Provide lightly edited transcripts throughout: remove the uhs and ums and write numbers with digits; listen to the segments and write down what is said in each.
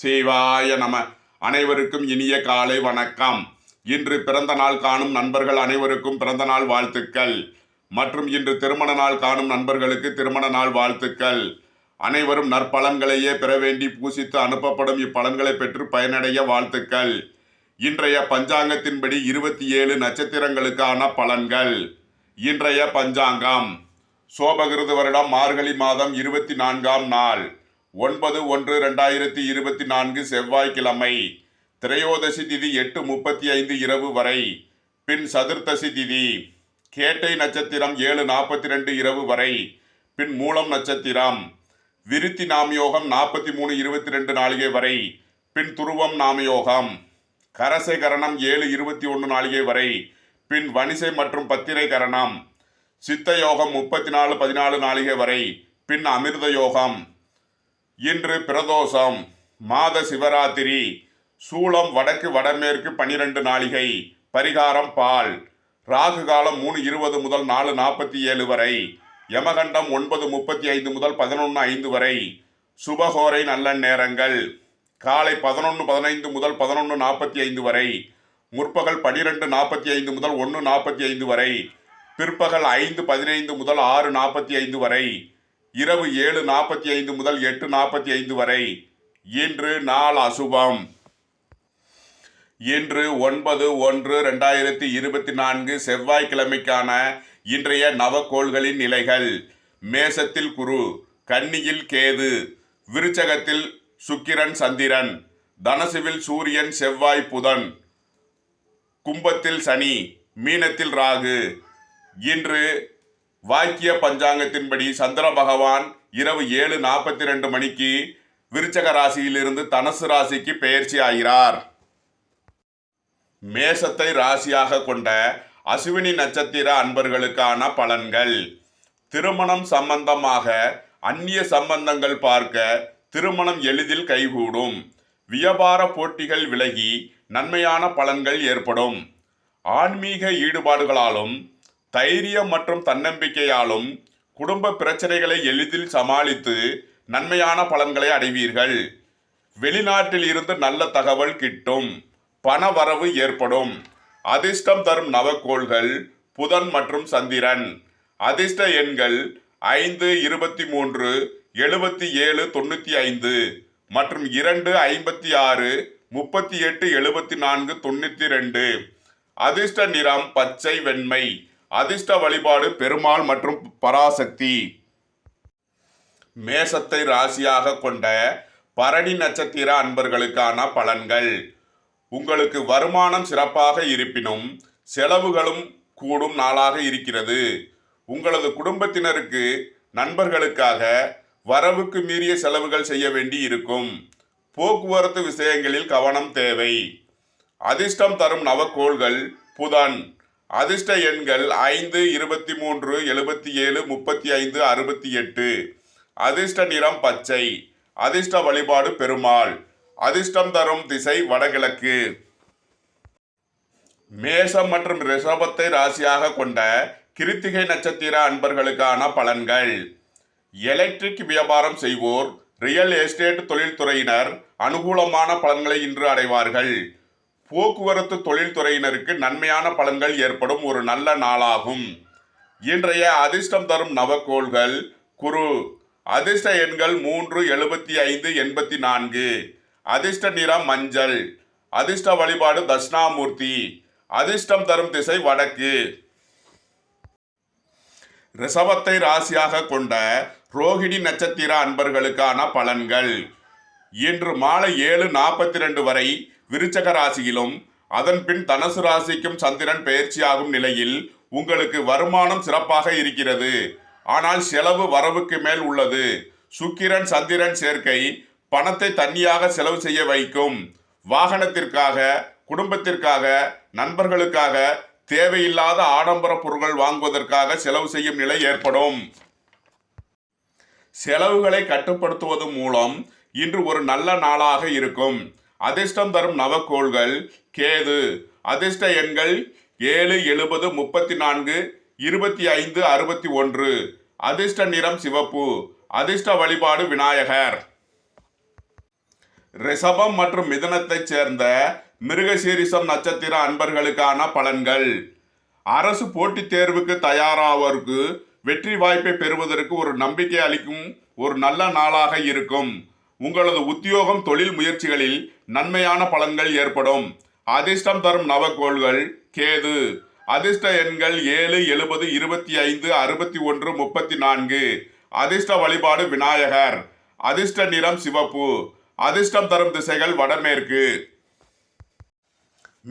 சிவாய நம. அனைவருக்கும் இனிய காலை வணக்கம். இன்று பிறந்த நாள் காணும் நண்பர்கள் அனைவருக்கும் பிறந்த நாள் வாழ்த்துக்கள். மற்றும் இன்று திருமண நாள் காணும் நண்பர்களுக்கு திருமண நாள் வாழ்த்துக்கள். அனைவரும் நற்பலன்களையே பெற வேண்டி பூசித்து அனுப்பப்படும் இப்பலன்களை பெற்று பயனடைய வாழ்த்துக்கள். இன்றைய பஞ்சாங்கத்தின்படி 27 நட்சத்திரங்களுக்கான பலன்கள். இன்றைய பஞ்சாங்கம் சோபகிருது வருடம் மார்கழி மாதம் 24ஆம் நாள் 9/1/2024 செவ்வாய்க்கிழமை. திரையோதசி திதி 8:35 இரவு வரை. பின் சதுர்த்தசி திதி. கேட்டை நட்சத்திரம் 7:42 இரவு வரை. பின் மூலம் நட்சத்திரம். விருத்தி நாமயோகம் 43:22 நாளிகை வரை. பின் துருவம் நாமயோகம். கரசை கரணம் 7:21 நாளிகை வரை. பின் வணிசை மற்றும் பத்திரை கரணம். சித்த யோகம் 34:14 நாளிகை வரை. பின் அமிர்த யோகம். இன்று பிரதோஷம். மாத சிவராத்திரி. சூலம் வடக்கு வடமேற்கு 12 நாளிகை. பரிகாரம் பால். ராகு காலம் 3:20 முதல் 4:47 வரை. யமகண்டம் 9:35 முதல் 11:05 வரை. சுபகோரை நல்ல நேரங்கள் காலை 11:15 முதல் 11:45 வரை. முற்பகல் 12:45 முதல் 1:45 வரை. பிற்பகல் 5:15 முதல் 6:45 வரை. இரவு 7:45 முதல் 8:45 வரை. இன்று நாள் அசுபம். இன்று 9/1/2024 செவ்வாய்க்கிழமைக்கான இன்றைய நவக்கோள்களின் நிலைகள். மேசத்தில் குரு, கன்னியில் கேது, விருச்சகத்தில் சுக்கிரன் சந்திரன், தனசுவில் சூரியன் செவ்வாய் புதன், கும்பத்தில் சனி, மீனத்தில் ராகு. இன்று வாக்கிய பஞ்சாங்கத்தின்படி சந்திர பகவான் இரவு 7:42 மணிக்கு விருச்சக ராசியிலிருந்து தனுசு ராசிக்கு பெயர்ச்சி ஆகிறார். மேசத்தை ராசியாக கொண்ட அசுவினி நட்சத்திர அன்பர்களுக்கான பலன்கள். திருமணம் சம்பந்தமாக அந்நிய சம்பந்தங்கள் பார்க்க திருமணம் எளிதில் கைகூடும். வியாபார போட்டிகள் விலகி நன்மையான பலன்கள் ஏற்படும். ஆன்மீக ஈடுபாடுகளாலும் தைரியம் மற்றும் தன்னம்பிக்கையாலும் குடும்ப பிரச்சனைகளை எளிதில் சமாளித்து நன்மையான பலன்களை அடைவீர்கள். வெளிநாட்டில் இருந்து நல்ல தகவல் கிட்டும். பண வரவு ஏற்படும். அதிர்ஷ்டம் தரும் நவக்கோள்கள் புதன் மற்றும் சந்திரன். அதிர்ஷ்ட எண்கள் 5, 23, 77, 95 மற்றும் 2, 56, 38, 74, 92. அதிர்ஷ்ட நிறம் பச்சை வெண்மை. அதிர்ஷ்ட வழிபாடு பெருமாள் மற்றும் பராசக்தி. மேசத்தை ராசியாக கொண்ட பரணி நட்சத்திர அன்பர்களுக்கான பலன்கள். உங்களுக்கு வருமானம் சிறப்பாக இருப்பினும் செலவுகளும் கூடும் நாளாக இருக்கிறது. உங்களது குடும்பத்தினருக்கு நண்பர்களுக்காக வரவுக்கு மீறிய செலவுகள் செய்ய வேண்டி இருக்கும். போக்குவரத்து விஷயங்களில் கவனம் தேவை. அதிர்ஷ்டம் தரும் நவக்கோள்கள் புதன். அதிர்ஷ்ட எண்கள் 5, 23, 77, 35, 68. அதிர்ஷ்ட நிறம் பச்சை. அதிர்ஷ்ட வழிபாடு பெருமாள். அதிர்ஷ்டம் தரும் திசை வடகிழக்கு. மேசம் மற்றும் ரிஷபத்தை ராசியாக கொண்ட கிருத்திகை நட்சத்திர அன்பர்களுக்கான பலன்கள். எலக்ட்ரிக் வியாபாரம் செய்வோர், ரியல் எஸ்டேட் தொழில்துறையினர் அனுகூலமான பலன்களை இன்று அடைவார்கள். போக்குவரத்து தொழில்துறையினருக்கு நன்மையான பலன்கள் ஏற்படும் ஒரு நல்ல நாளாகும். இன்றைய அதிர்ஷ்டம் தரும் நவக்கோள்கள் குரு. அதிர்ஷ்ட எண்கள் 3, 75, 84. அதிர்ஷ்ட நிறம் மஞ்சள். அதிர்ஷ்ட வழிபாடு தட்சிணாமூர்த்தி. அதிர்ஷ்டம் தரும் திசை வடக்கு. ரிஷபத்தை ராசியாக கொண்ட ரோகிணி நட்சத்திர அன்பர்களுக்கான பலன்கள். இன்று மாலை 7:42 வரை விருச்சக ராசியிலும் அதன் பின் தனுசு ராசிக்கும் சந்திரன் பெயர்ச்சியாகும் நிலையில் உங்களுக்கு வருமானம் சிறப்பாக இருக்கிறது. ஆனால் செலவு வரவுக்கு மேல் உள்ளது. சுக்கிரன் சந்திரன் சேர்க்கை பணத்தை தண்ணியாக செலவு செய்ய வைக்கும். வாகனத்திற்காக, குடும்பத்திற்காக, நண்பர்களுக்காக தேவையில்லாத ஆடம்பர பொருட்கள் வாங்குவதற்காக செலவு செய்யும் நிலை ஏற்படும். செலவுகளை கட்டுப்படுத்துவது மூலம் இன்று ஒரு நல்ல நாளாக இருக்கும். அதிர்ஷ்டம் தரும் நவக்கோள்கள் கேது. அதிர்ஷ்ட எண்கள் 7, 70, 34, 25, 61. அதிர்ஷ்ட நிறம் சிவப்பு. அதிர்ஷ்ட வழிபாடு விநாயகர். ரிஷபம் மற்றும் மிதுனத்தைச் சேர்ந்த மிருகசீரிஷம் நட்சத்திர அன்பர்களுக்கான பலன்கள். அரசு போட்டித் தேர்வுக்கு தயாராவோருக்கு வெற்றி வாய்ப்பை பெறுவதற்கு ஒரு நம்பிக்கை அளிக்கும் ஒரு நல்ல நாளாக இருக்கும். உங்களது உத்தியோகம் தொழில் முயற்சிகளில் நன்மையான பலன்கள் ஏற்படும். அதிர்ஷ்டம் தரும் நவக்கோள்கள் கேது. அதிர்ஷ்ட எண்கள் 7, 70, 25, 61, 34. அதிர்ஷ்ட வழிபாடு விநாயகர். அதிர்ஷ்ட நிறம் சிவப்பு. அதிர்ஷ்டம் தரும் திசைகள் வடமேற்கு.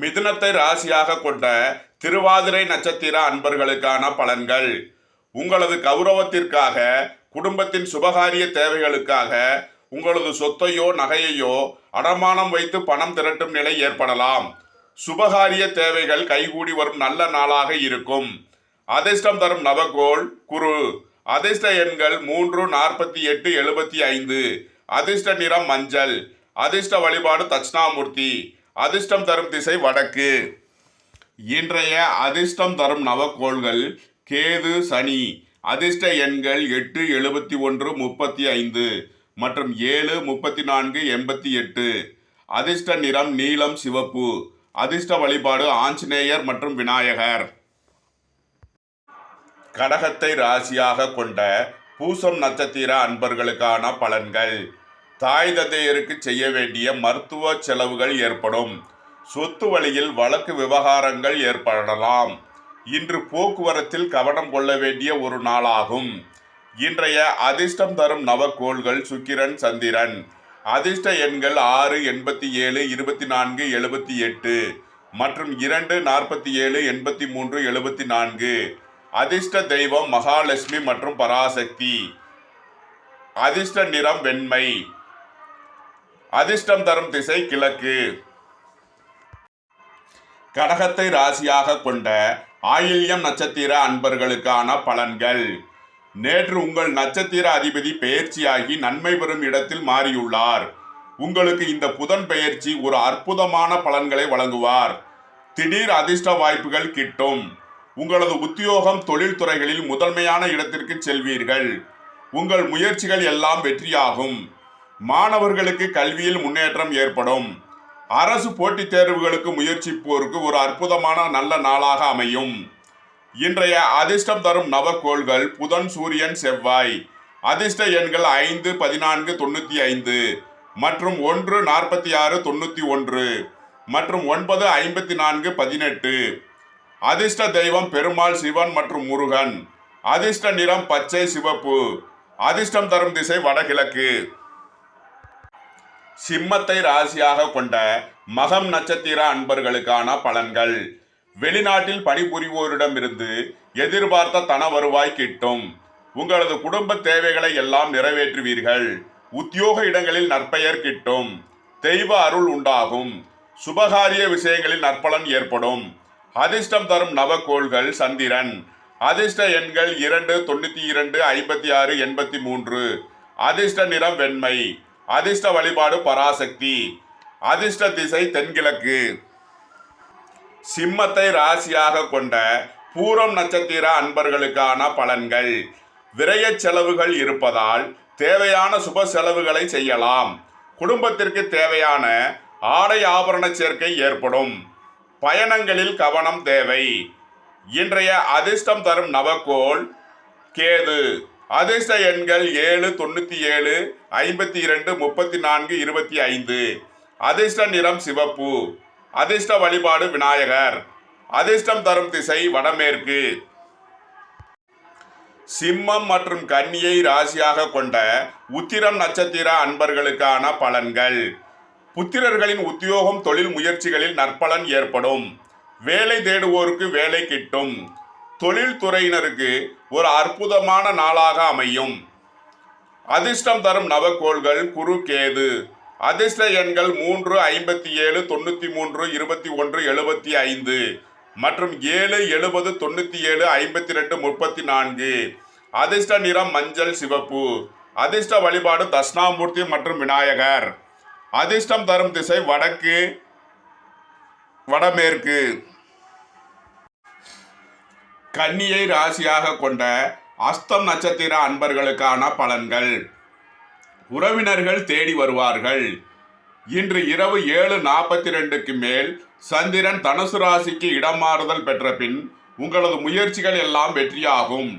மிதுனத்தை ராசியாக கொண்ட திருவாதிரை நட்சத்திர அன்பர்களுக்கான பலன்கள். உங்களது கௌரவத்திற்காக, குடும்பத்தின் சுபகாரிய தேவைகளுக்காக உங்களது சொத்தையோ நகையையோ அடமானம் வைத்து பணம் திரட்டும் நிலை ஏற்படலாம். சுபகாரிய தேவைகள் கைகூடி வரும் நல்ல நாளாக இருக்கும். அதிர்ஷ்டம் தரும் நவகோள் குரு. அதிர்ஷ்ட எண்கள் 3, 48, 75. அதிர்ஷ்ட நிறம் மஞ்சள். அதிர்ஷ்ட வழிபாடு தட்சிணாமூர்த்தி. அதிர்ஷ்டம் தரும் திசை வடக்கு. இன்றைய அதிர்ஷ்டம் தரும் நவக்கோள்கள் கேது சனி. அதிர்ஷ்ட எண்கள் 8, 71, 35 மற்றும் 7, 34, 88. அதிர்ஷ்ட நிறம் நீலம் சிவப்பு. அதிர்ஷ்ட வழிபாடு ஆஞ்சநேயர் மற்றும் விநாயகர். கடகத்தை ராசியாக கொண்ட பூசம் நட்சத்திர அன்பர்களுக்கான பலன்கள். தாய் தந்தையருக்கு செய்ய வேண்டிய மருத்துவ செலவுகள் ஏற்படும். சொத்து வழியில் வழக்கு விவகாரங்கள் ஏற்படலாம். இன்று போக்குவரத்தில் கவனம் கொள்ள வேண்டிய ஒரு நாளாகும். இன்றைய அதிர்ஷ்டம் தரும் நவக்கோள்கள் சுக்கிரன் சந்திரன். அதிர்ஷ்ட எண்கள் 6, 87, 24, 78 மற்றும் 2, 47, 83, 74. அதிர்ஷ்ட தெய்வம் மகாலட்சுமி மற்றும் பராசக்தி. அதிர்ஷ்ட நிறம் வெண்மை. அதிர்ஷ்டம் தரும் திசை கிழக்கு. கடகத்தை ராசியாக கொண்ட ஆயில்யம் நட்சத்திர அன்பர்களுக்கான பலன்கள். நேற்று உங்கள் நட்சத்திர அதிபதி பெயர்ச்சியாகி நன்மை பெறும் இடத்தில் மாறியுள்ளார். உங்களுக்கு இந்த புதன் பெயர்ச்சி ஒரு அற்புதமான பலன்களை வழங்குவார். திடீர் அதிர்ஷ்ட வாய்ப்புகள் கிட்டும். உங்களது உத்தியோகம் தொழில் துறைகளில் முதன்மையான இடத்திற்கு செல்வீர்கள். உங்கள் முயற்சிகள் எல்லாம் வெற்றியாகும். மாணவர்களுக்கு கல்வியில் முன்னேற்றம் ஏற்படும். அரசு போட்டித் தேர்வுகளுக்கு முயற்சிப்போருக்கு ஒரு அற்புதமான நல்ல நாளாக அமையும். இன்றைய அதிர்ஷ்டம் தரும் நவக்கோள்கள் புதன் சூரியன் செவ்வாய். அதிர்ஷ்ட எண்கள் 5, 14, 95 மற்றும் 1, 46, 91 மற்றும் 9, 54, 18. அதிர்ஷ்ட தெய்வம் பெருமாள் சிவன் மற்றும் முருகன். அதிர்ஷ்ட நிறம் பச்சை சிவப்பு. அதிர்ஷ்டம் தரும் திசை வடகிழக்கு. சிம்மத்தை ராசியாக கொண்ட மகம் நட்சத்திர அன்பர்களுக்கான பலன்கள். வெளிநாட்டில் பணிபுரிவோரிடமிருந்து எதிர்பார்த்த தன வருவாய் கிட்டும். உங்களது குடும்ப தேவைகளை எல்லாம் நிறைவேற்றுவீர்கள். உத்தியோக இடங்களில் நற்பெயர் கிட்டும். தெய்வ அருள் உண்டாகும். சுபகாரிய விஷயங்களில் நற்பலன் ஏற்படும். அதிர்ஷ்டம் தரும் நவக்கோள்கள் சந்திரன். அதிர்ஷ்ட எண்கள் 2, 92, 56, 83. அதிர்ஷ்ட நிறம் வெண்மை. அதிர்ஷ்ட வழிபாடு பராசக்தி. அதிர்ஷ்ட திசை தென்கிழக்கு. சிம்மத்தை ராசியாக கொண்ட பூரம் நட்சத்திர அன்பர்களுக்கான பலன்கள். விரய செலவுகள் இருப்பதால் தேவையான சுப செலவுகளை செய்யலாம். குடும்பத்திற்கு தேவையான ஆடை ஆபரண சேர்க்கை ஏற்படும். பயணங்களில் கவனம் தேவை. இன்றைய அதிர்ஷ்டம் தரும் நவக்கோள் கேது. அதிர்ஷ்ட எண்கள் 7, 97, 52, 34, 25. அதிர்ஷ்ட நிறம் சிவப்பு. அதிர்ஷ்ட வழிபாடு விநாயகர். அதிர்ஷ்டம் தரும் திசை வடமேற்கு. சிம்மம் மற்றும் கன்னியை ராசியாக கொண்ட உத்திரம் நட்சத்திர அன்பர்களுக்கான பலன்கள். புத்திரர்களின் உத்தியோகம் தொழில் முயற்சிகளில் நற்பலன் ஏற்படும். வேலை தேடுவோருக்கு வேலை கிட்டும். தொழில் துறையினருக்கு ஒரு அற்புதமான நாளாக அமையும். அதிர்ஷ்டம் தரும் நவக்கோள்கள் குரு கேது. அதிர்ஷ்ட எண்கள் 3, 57, 93, 21, 75 மற்றும் 7, 70, 97, 52, 34. அதிர்ஷ்ட நிறம் மஞ்சள் சிவப்பு. அதிர்ஷ்ட வழிபாடு தட்சிணாமூர்த்தி மற்றும் விநாயகர். அதிர்ஷ்டம் தரும் திசை வடக்கு வடமேற்கு. கன்னியை ராசியாக கொண்ட அஸ்தம் நட்சத்திர அன்பர்களுக்கான பலன்கள். உறவினர்கள் தேடி வருவார்கள். இன்று இரவு 7:42க்கு மேல் சந்திரன் தனுசு ராசிக்கு இடமாறுதல் பெற்ற பின் உங்களது முயற்சிகள் எல்லாம் வெற்றியாகும்.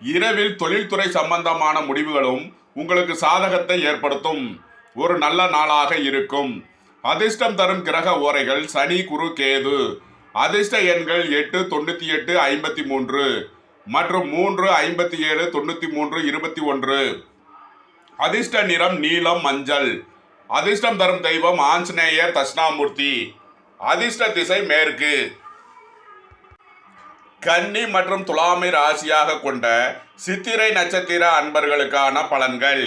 இரவில் தொழில்துறை சம்பந்தமான முடிவுகளும் உங்களுக்கு சாதகத்தை ஏற்படுத்தும் ஒரு நல்ல நாளாக இருக்கும். அதிர்ஷ்டம் தரும் கிரக ஓரைகள் சனி, குரு, கேது. அதிர்ஷ்ட எண்கள் 8, 98, 53 மற்றும் 3, 57, 93, 21. அதிர்ஷ்ட நிறம் நீலம், மஞ்சள். அதிர்ஷ்டம் தரும் தெய்வம் ஆஞ்சநேயர், தட்சிணாமூர்த்தி. அதிர்ஷ்ட திசை மேற்கு. கன்னி மற்றும் துலாமை ராசியாக கொண்ட சித்திரை நட்சத்திர அன்பர்களுக்கான பலன்கள்.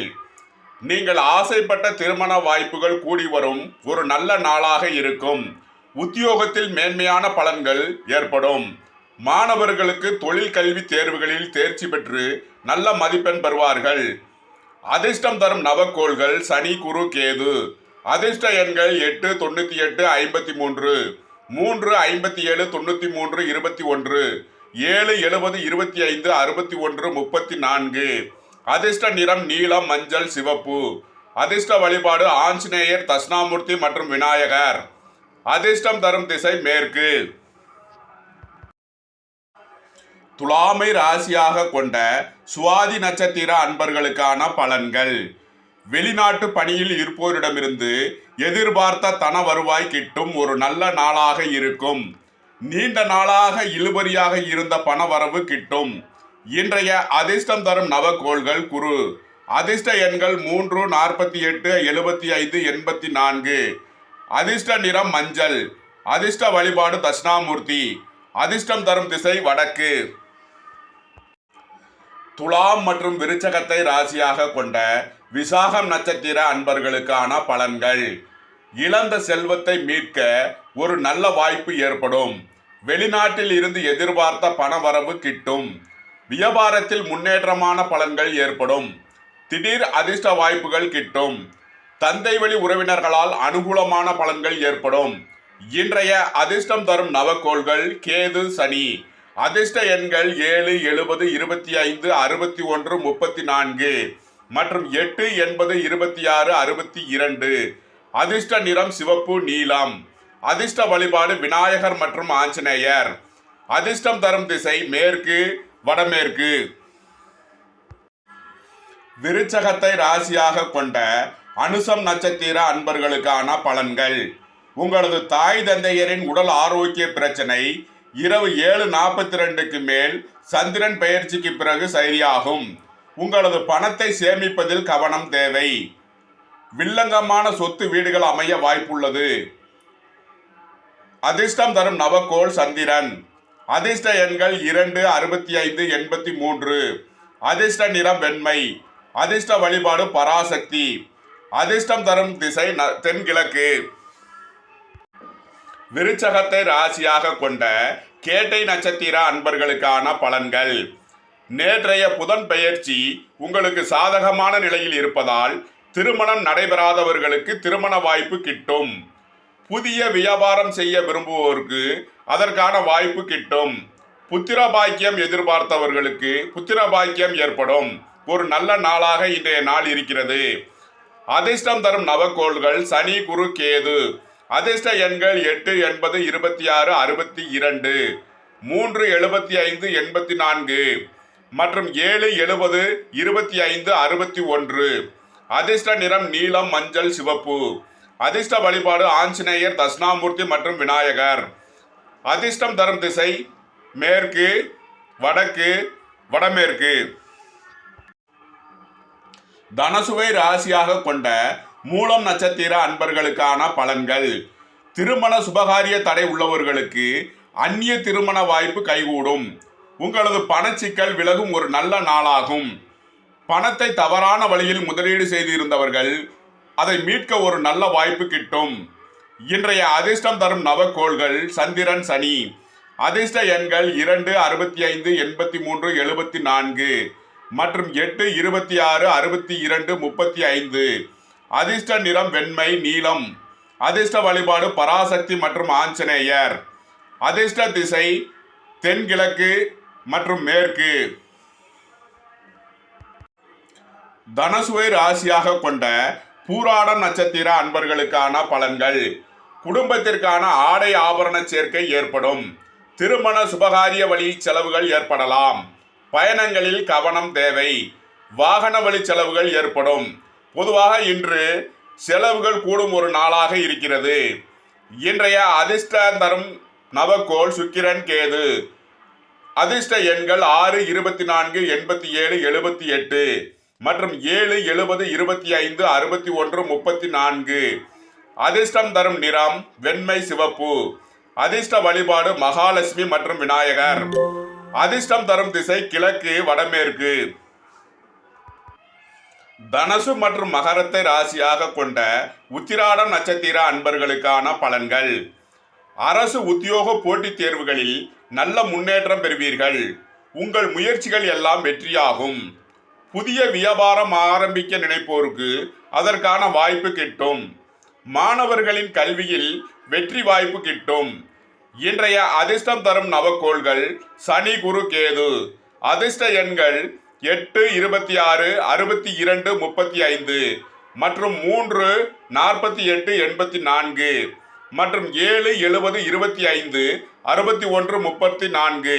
நீங்கள் ஆசைப்பட்ட திருமண வாய்ப்புகள் கூடி வரும் ஒரு நல்ல நாளாக இருக்கும். உத்தியோகத்தில் மேன்மையான பலன்கள் ஏற்படும். மாணவர்களுக்கு தொழில் கல்வி தேர்வுகளில் தேர்ச்சி பெற்று நல்ல மதிப்பெண் பெறுவார்கள். அதிர்ஷ்டம் தரும் நவக்கோள்கள் சனி, குரு, கேது. அதிர்ஷ்ட எண்கள் 8, 98, 53 3, 57, 93, 21 7, 70, 25, 61, 34. அதிர்ஷ்ட நிறம் நீலம், மஞ்சள், சிவப்பு. அதிர்ஷ்ட வழிபாடு ஆஞ்சநேயர், தட்சிணாமூர்த்தி மற்றும் விநாயகர். அதிர்ஷ்டம் தரும் திசை மேற்கு. துலாமை ராசியாக கொண்ட சுவாதி நட்சத்திர அன்பர்களுக்கான பலன்கள். வெளிநாட்டு பணியில் இருப்போரிடமிருந்து எதிர்பார்த்த தன வருவாய் கிட்டும் ஒரு நல்ல நாளாக இருக்கும். நீண்ட நாளாக இழுபறியாக இருந்த பணவரவு கிட்டும். இன்றைய அதிர்ஷ்டம் தரும் நவக்கோள்கள் குரு. அதிர்ஷ்ட எண்கள் 3, 48, 75, 84. அதிர்ஷ்ட நிறம் மஞ்சள். அதிர்ஷ்ட வழிபாடு தட்சிணாமூர்த்தி. அதிர்ஷ்டம் தரும் திசை வடக்கு. துலாம் மற்றும் விருச்சகத்தை ராசியாக கொண்ட விசாகம் நட்சத்திர அன்பர்களுக்கான பலன்கள். இழந்த செல்வத்தை மீட்க ஒரு நல்ல வாய்ப்பு ஏற்படும். வெளிநாட்டில் இருந்து எதிர்பார்த்த பணவரவு கிட்டும். வியாபாரத்தில் முன்னேற்றமான பலன்கள் ஏற்படும். திடீர் அதிர்ஷ்ட வாய்ப்புகள் கிட்டும். தந்தை வழி உறவினர்களால் அனுகூலமான பலன்கள் ஏற்படும். இன்றைய அதிர்ஷ்டம் தரும் நவக்கோள்கள் கேது, சனி. அதிர்ஷ்ட எண்கள் 7, 70, 25, 61, 34 மற்றும் 8, 80, 26, 62. அதிர்ஷ்ட நிறம் சிவப்பு, நீலம். அதிர்ஷ்ட வழிபாடு விநாயகர் மற்றும் ஆஞ்சநேயர். அதிர்ஷ்டம் தரும் திசை மேற்கு, வடமேற்கு. விருச்சகத்தை ராசியாக கொண்ட அனுசம் நட்சத்திர அன்பர்களுக்கான பலன்கள். உங்களது தாய் தந்தையரின் உடல் ஆரோக்கிய பிரச்சனை இரவு 7:42க்கு மேல் சந்திரன் பெயர்ச்சிக்கு பிறகு சரியாகும். உங்களது பணத்தை சேமிப்பதில் கவனம் தேவை. வில்லங்கமான சொத்து வீடுகள் அமைய வாய்ப்புள்ளது. அதிர்ஷ்டம் தரும் நவக்கோள் சந்திரன். அதிர்ஷ்ட எண்கள் 2, 65, 83. அதிர்ஷ்ட நிறம் வெண்மை. அதிர்ஷ்ட வழிபாடு பராசக்தி. அதிர்ஷ்டம் தரும் திசை தென்கிழக்கு. விருச்சகத்தை ராசியாக கொண்ட கேட்டை நட்சத்திர அன்பர்களுக்கான பலன்கள். நேற்றைய புதன் பெயர்ச்சி உங்களுக்கு சாதகமான நிலையில் இருப்பதால் திருமணம் நடைபெறாதவர்களுக்கு திருமண வாய்ப்பு கிட்டும். புதிய வியாபாரம் செய்ய விரும்புவோருக்கு அதற்கான வாய்ப்பு கிட்டும். புத்திர பாக்கியம் எதிர்பார்த்தவர்களுக்கு புத்திர பாக்கியம் ஏற்படும் ஒரு நல்ல நாளாக இன்றைய நாள் இருக்கிறது. அதிர்ஷ்டம் தரும் நவக்கோள்கள் சனி, குரு, கேது. அதிர்ஷ்ட எண்கள் 8, 80, 26, 62 3, 75, 84 மற்றும் 7, 70, 25, 61. அதிர்ஷ்ட நிறம் நீலம், மஞ்சள், சிவப்பு. அதிர்ஷ்ட வழிபாடு ஆஞ்சநேயர், தட்சிணாமூர்த்தி மற்றும் விநாயகர். அதிர்ஷ்டம் தரும் திசை மேற்கு, வடக்கு, வடமேற்கு. தனுசுவை ராசியாக கொண்ட மூலம் நட்சத்திர அன்பர்களுக்கான பலன்கள். திருமண சுபகாரிய தடை உள்ளவர்களுக்கு அந்நிய திருமண வாய்ப்பு கைகூடும். உங்களது பணச்சிக்கல் விலகும் ஒரு நல்ல நாளாகும். பணத்தை தவறான வழியில் முதலீடு செய்திருந்தவர்கள் அதை மீட்க ஒரு நல்ல வாய்ப்பு கிட்டும். இன்றைய அதிர்ஷ்டம் தரும் நவக்கோள்கள் சந்திரன், சனி. அதிர்ஷ்ட எண்கள் 2, 65, 83, 74 மற்றும் 8, 26, 62, 35. அதிர்ஷ்ட நிறம் வெண்மை, நீலம். அதிர்ஷ்ட வழிபாடு பராசக்தி மற்றும் ஆஞ்சநேயர். அதிர்ஷ்ட திசை தென்கிழக்கு மற்றும் மேற்கு. தனுசுவை ராசியாக கொண்ட பூராடம் நட்சத்திர அன்பர்களுக்கான பலன்கள். குடும்பத்திற்கான ஆடை ஆபரண சேர்க்கை ஏற்படும். திருமண சுபகாரிய வழி செலவுகள் ஏற்படலாம். பயணங்களில் கவனம் தேவை. வாகன வழி செலவுகள் ஏற்படும். பொதுவாக இன்று செலவுகள் கூடும் ஒரு நாளாக இருக்கிறது. இன்றைய அதிர்ஷ்ட தரும் நவக்கோள் சுக்கிரன் கேது. அதிர்ஷ்ட எண்கள் 6, 24, 87, 78 மற்றும் 7, 70, 25, 61, 34. அதிர்ஷ்டம் தரும் நிறம் வெண்மை சிவப்பு. அதிர்ஷ்ட வழிபாடு மகாலட்சுமி மற்றும் விநாயகர். அதிர்ஷ்டம் தரும் திசை கிழக்கு வடமேற்கு. தனுசு மற்றும் மகரத்தை ராசியாக கொண்ட உத்திராடம் நட்சத்திர அன்பர்களுக்கான பலன்கள். அரசு உத்தியோக போட்டித் தேர்வுகளில் நல்ல முன்னேற்றம் பெறுவீர்கள். உங்கள் முயற்சிகள் எல்லாம் வெற்றியாகும். புதிய வியாபாரம் ஆரம்பிக்க நினைப்போருக்கு அதற்கான வாய்ப்பு கிட்டும். மாணவர்களின் கல்வியில் வெற்றி வாய்ப்பு கிட்டும். இன்றைய அதிர்ஷ்டம் தரும் நவக்கோள்கள் சனி, குரு, கேது. அதிர்ஷ்ட எண்கள் 8, 26, 62, 35 மற்றும் 3, 48, 84 மற்றும் 7, 70, 25, 61, 34.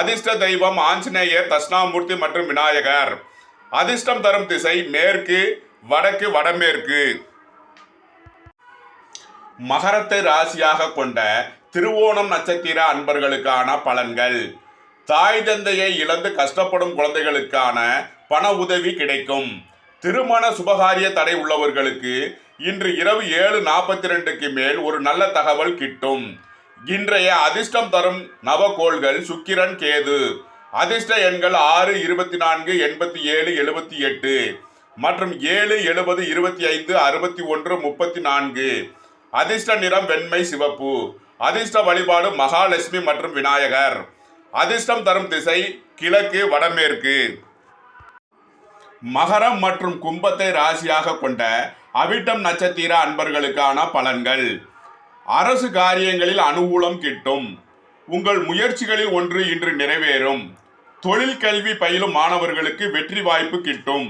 அதிர்ஷ்ட தெய்வம் ஆஞ்சநேயர், தட்சிணாமூர்த்தி மற்றும் விநாயகர். அதிர்ஷ்டம் தரும் திசை மேற்கு, வடக்கு, வடமேற்கு. மகரத்தை ராசியாக கொண்ட திருவோணம் நட்சத்திர அன்பர்களுக்கான பலன்கள். தாய் தந்தையை இழந்து கஷ்டப்படும் குழந்தைகளுக்கான பண உதவி கிடைக்கும். திருமண சுபகாரிய தடை உள்ளவர்களுக்கு இன்று இரவு 7:42க்கு மேல் ஒரு நல்ல தகவல் கிட்டும். இன்றைய அதிர்ஷ்டம் தரும் நவக்கோள்கள் சுக்கிரன், கேது. அதிர்ஷ்ட எண்கள் 6, 24, 87, 78 மற்றும் 7, 70, 25, 61, 34. அதிர்ஷ்ட நிறம் வெண்மை சிவப்பு. அதிர்ஷ்ட வழிபாடு மகாலட்சுமி மற்றும் விநாயகர். அதிர்ஷ்டம் தரும் திசை கிழக்கு வடமேற்கு. மகரம் மற்றும் கும்பத்தை ராசியாக கொண்ட அவிட்டம் நட்சத்திர அன்பர்களுக்கான பலன்கள். அரசு காரியங்களில் அனுகூலம் கிட்டும். உங்கள் முயற்சிகளில் ஒன்று இன்று நிறைவேறும். தொழில் கல்வி பயிலும் மாணவர்களுக்கு வெற்றி வாய்ப்பு கிட்டும்.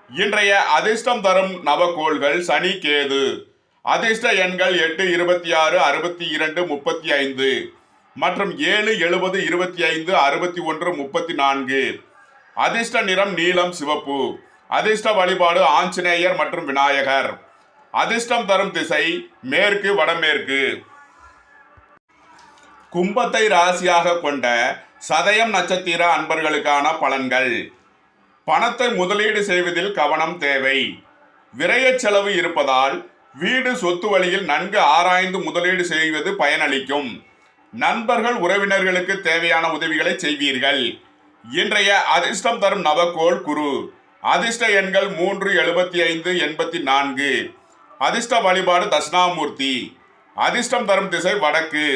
இன்றைய அதிர்ஷ்டம் தரும் நவக்கோள்கள் சனி, கேது. அதிர்ஷ்ட எண்கள் 8, 26, 62, 35 மற்றும் 7, 70, 25, 61, 34. அதிர்ஷ்ட நிறம் நீலம் சிவப்பு. அதிர்ஷ்ட வழிபாடு ஆஞ்சநேயர் மற்றும் விநாயகர். அதிர்ஷ்டம் தரும் திசை மேற்கு, வடமேற்கு. கும்பத்தை ராசியாக கொண்ட சதயம் நட்சத்திர அன்பர்களுக்கான பலன்கள். பணத்தை முதலீடு செய்வதில் கவனம் தேவை. விரய செலவு இருப்பதால் வீடு சொத்து வழியில் நன்கு ஆராய்ந்து முதலீடு செய்வது பயனளிக்கும். நண்பர்கள் உறவினர்களுக்கு தேவையான உதவிகளை செய்வீர்கள். இன்றைய அதிர்ஷ்டம் தரும் நவக்கோள் குரு. அதிர்ஷ்ட எண்கள் 3, 75, 84. அதிர்ஷ்ட வழிபாடு தட்சிணாமூர்த்தி. அதிர்ஷ்டம் தரும் திசை வடக்கு.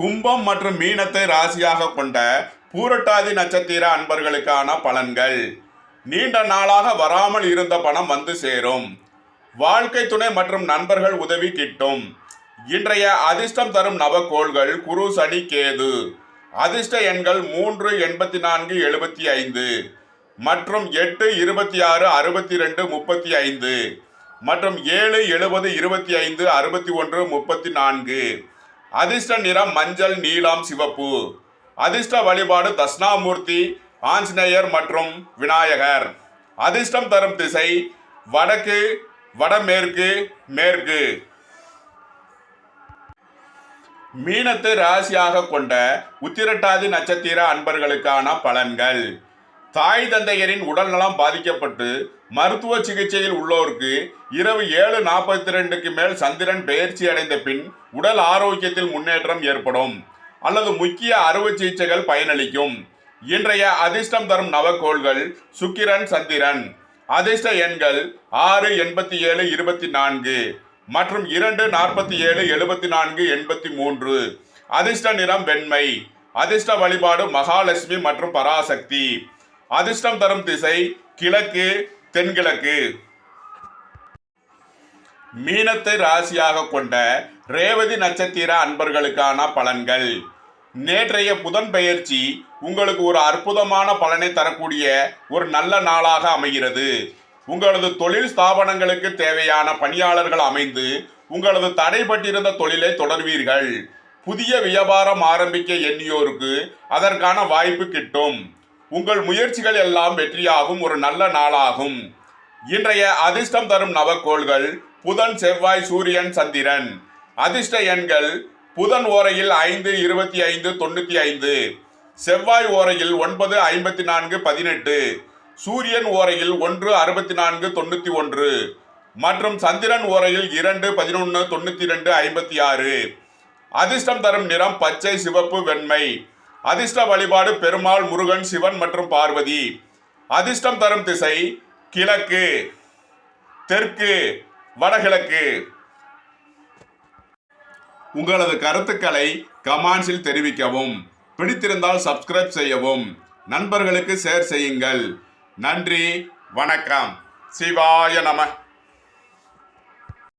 கும்பம் மற்றும் மீனத்தை ராசியாக கொண்ட பூரட்டாதி நட்சத்திர அன்பர்களுக்கான பலன்கள். நீண்ட நாளாக வராமல் இருந்த பணம் வந்து சேரும். வாழ்க்கை துணை மற்றும் நண்பர்கள் உதவி கிட்டும். இன்றைய அதிர்ஷ்டம் தரும் நவக்கோள்கள் குரு, சனி, கேது. அதிர்ஷ்ட எண்கள் 3, 84, 75 மற்றும் 8, 26, 62, 35 மற்றும் 7, 70, 25, 61, 34. அதிர்ஷ்ட நிறம் மஞ்சள், நீலம், சிவப்பு. அதிர்ஷ்ட வழிபாடு தட்சிணாமூர்த்தி, ஆஞ்சநேயர் மற்றும் விநாயகர். அதிர்ஷ்டம் தரும் திசை வடக்கு, வடமேற்கு, மேற்கு. மீனத்தை ராசியாக கொண்ட உத்திரட்டாதி நட்சத்திர அன்பர்களுக்கான பலன்கள். தாய் தந்தையரின் உடல்நலம் பாதிக்கப்பட்டு மருத்துவ சிகிச்சையில் உள்ளோருக்கு இரவு 7:42க்கு மேல் சந்திரன் பெயர்ச்சி அடைந்த பின் உடல் ஆரோக்கியத்தில் முன்னேற்றம் ஏற்படும் அல்லது முக்கிய அறுவை சிகிச்சைகள் பயனளிக்கும். இன்றைய அதிர்ஷ்டம் தரும் நவக்கோள்கள் சுக்கிரன், சந்திரன். அதிர்ஷ்ட எண்கள் 6, 87, 24 மற்றும் 2, 47, 74, 83. அதிர்ஷ்ட நிறம் வெண்மை. அதிர்ஷ்ட வழிபாடு மகாலட்சுமி மற்றும் பராசக்தி. அதிர்ஷ்டம் தரும் திசை கிழக்கு, தென்கிழக்கு. மீனத்தை ராசியாக கொண்ட ரேவதி நட்சத்திர அன்பர்களுக்கான பலன்கள். நேற்றைய புதன் பெயர்ச்சி உங்களுக்கு ஒரு அற்புதமான பலனை தரக்கூடிய ஒரு நல்ல நாளாக அமைகிறது. உங்களது தொழில் ஸ்தாபனங்களுக்கு தேவையான பணியாளர்கள் அமைந்து உங்களது தடைபட்டிருந்த தொழிலை தொடர்வீர்கள். புதிய வியாபாரம் ஆரம்பிக்க எண்ணியோருக்கு அதற்கான வாய்ப்பு கிட்டும். உங்கள் முயற்சிகள் எல்லாம் வெற்றியாகும் ஒரு நல்ல நாளாகும். இன்றைய அதிர்ஷ்டம் தரும் நவக்கோள்கள் புதன், செவ்வாய், சூரியன், சந்திரன். அதிர்ஷ்ட எண்கள் புதன் ஓரையில் 5, 25, 95, செவ்வாய் ஓரையில் 9, 54, 18, சூரியன் ஓரையில் 1, 64, 91 மற்றும் சந்திரன் ஓரையில் 2, 11, 92, 56. அதிர்ஷ்டம் தரும் நிறம் பச்சை, சிவப்பு, வெண்மை. அதிர்ஷ்ட வழிபாடு பெருமாள், முருகன், சிவன் மற்றும் பார்வதி. அதிர்ஷ்டம் தரும் திசை கிழக்கு, தெற்கு, வடகிழக்கு. உங்களது கருத்துக்களை கமெண்ட்ஸில் தெரிவிக்கவும். பிடித்திருந்தால் சப்ஸ்கிரைப் செய்யவும். நண்பர்களுக்கு ஷேர் செய்யுங்கள். நன்றி, வணக்கம். சிவாய நம.